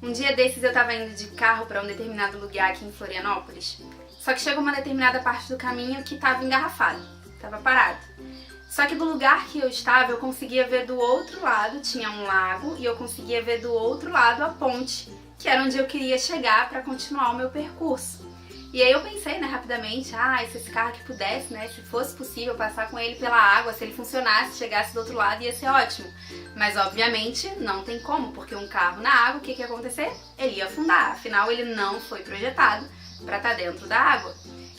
Um dia desses eu tava indo de carro pra um determinado lugar aqui em Florianópolis, só que chegou uma determinada parte do caminho que tava engarrafado, tava parado. Só que do lugar que eu estava, eu conseguia ver do outro lado, tinha um lago, e eu conseguia ver do outro lado a ponte, que era onde eu queria chegar para continuar o meu percurso. E aí eu pensei, né, rapidamente, se esse carro aqui pudesse, né, se fosse possível passar com ele pela água, se ele funcionasse, chegasse do outro lado, ia ser ótimo. Mas obviamente não tem como, porque um carro na água, o que ia acontecer? Ele ia afundar, afinal ele não foi projetado para estar dentro da água.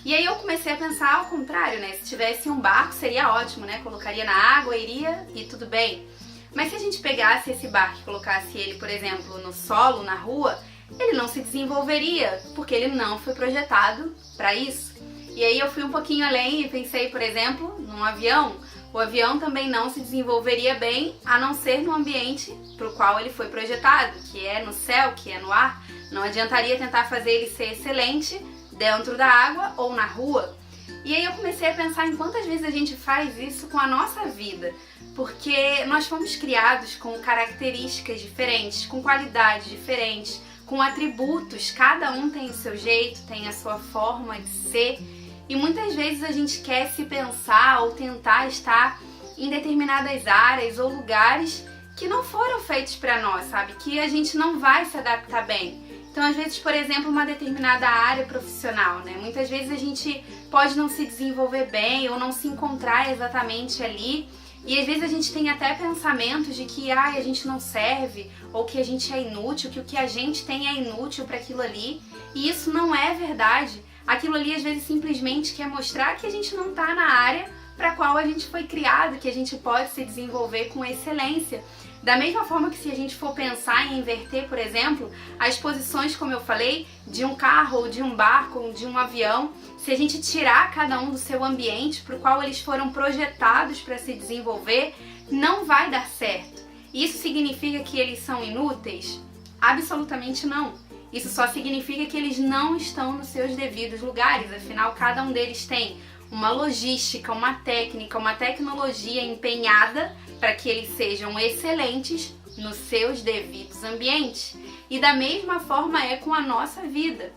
E aí eu comecei a pensar ao contrário, né, se tivesse um barco seria ótimo, né, colocaria na água, iria e tudo bem. Mas se a gente pegasse esse barco e colocasse ele, por exemplo, no solo, na rua, ele não se desenvolveria, porque ele não foi projetado para isso. E aí eu fui um pouquinho além e pensei, por exemplo, num avião. O avião também não se desenvolveria bem, a não ser no ambiente para o qual ele foi projetado, que é no céu, que é no ar. Não adiantaria tentar fazer ele ser excelente dentro da água ou na rua. E aí eu comecei a pensar em quantas vezes a gente faz isso com a nossa vida, porque nós fomos criados com características diferentes, com qualidades diferentes, com atributos, cada um tem o seu jeito, tem a sua forma de ser, e muitas vezes a gente quer se pensar ou tentar estar em determinadas áreas ou lugares que não foram feitos para nós, sabe? Que a gente não vai se adaptar bem. Então, às vezes, por exemplo, uma determinada área profissional, né? Muitas vezes a gente pode não se desenvolver bem ou não se encontrar exatamente ali. E às vezes a gente tem até pensamentos de que a gente não serve, ou que a gente é inútil, que o que a gente tem é inútil para aquilo ali. E isso não é verdade. Aquilo ali às vezes simplesmente quer mostrar que a gente não está na área para a qual a gente foi criado, que a gente pode se desenvolver com excelência. Da mesma forma que se a gente for pensar em inverter, por exemplo, as posições, como eu falei, de um carro, ou de um barco, ou de um avião, se a gente tirar cada um do seu ambiente para o qual eles foram projetados para se desenvolver, não vai dar certo. Isso significa que eles são inúteis? Absolutamente não. Isso só significa que eles não estão nos seus devidos lugares, afinal cada um deles tem uma logística, uma técnica, uma tecnologia empenhada para que eles sejam excelentes nos seus devidos ambientes. E da mesma forma é com a nossa vida.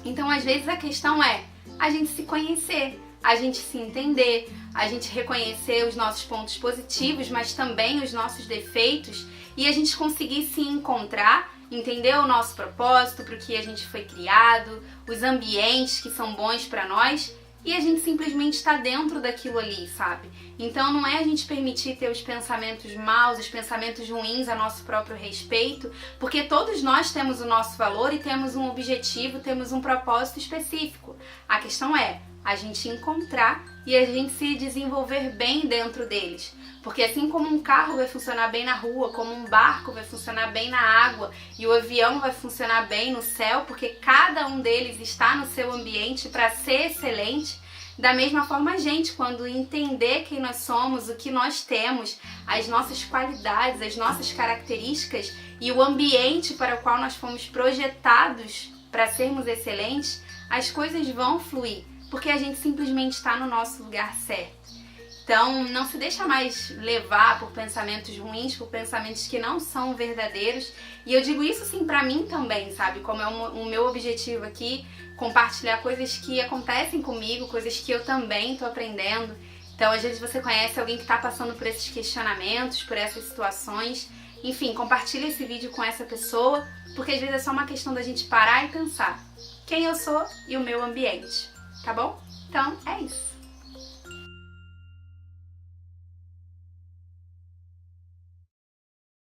Então, às vezes a questão é a gente se conhecer, a gente se entender, a gente reconhecer os nossos pontos positivos, mas também os nossos defeitos, e a gente conseguir se encontrar, entender o nosso propósito, para o que a gente foi criado, os ambientes que são bons para nós, e a gente simplesmente está dentro daquilo ali, sabe? Então não é a gente permitir ter os pensamentos maus, os pensamentos ruins a nosso próprio respeito, porque todos nós temos o nosso valor e temos um objetivo, temos um propósito específico. A questão é a gente encontrar e a gente se desenvolver bem dentro deles. Porque assim como um carro vai funcionar bem na rua, como um barco vai funcionar bem na água e o avião vai funcionar bem no céu, porque cada um deles está no seu ambiente para ser excelente, da mesma forma a gente, quando entender quem nós somos, o que nós temos, as nossas qualidades, as nossas características e o ambiente para o qual nós fomos projetados para sermos excelentes, as coisas vão fluir, porque a gente simplesmente está no nosso lugar certo. Então, não se deixa mais levar por pensamentos ruins, por pensamentos que não são verdadeiros. E eu digo isso sim pra mim também, sabe? Como é o meu objetivo aqui, compartilhar coisas que acontecem comigo, coisas que eu também tô aprendendo. Então, às vezes você conhece alguém que tá passando por esses questionamentos, por essas situações. Enfim, compartilha esse vídeo com essa pessoa, porque às vezes é só uma questão da gente parar e pensar quem eu sou e o meu ambiente, tá bom?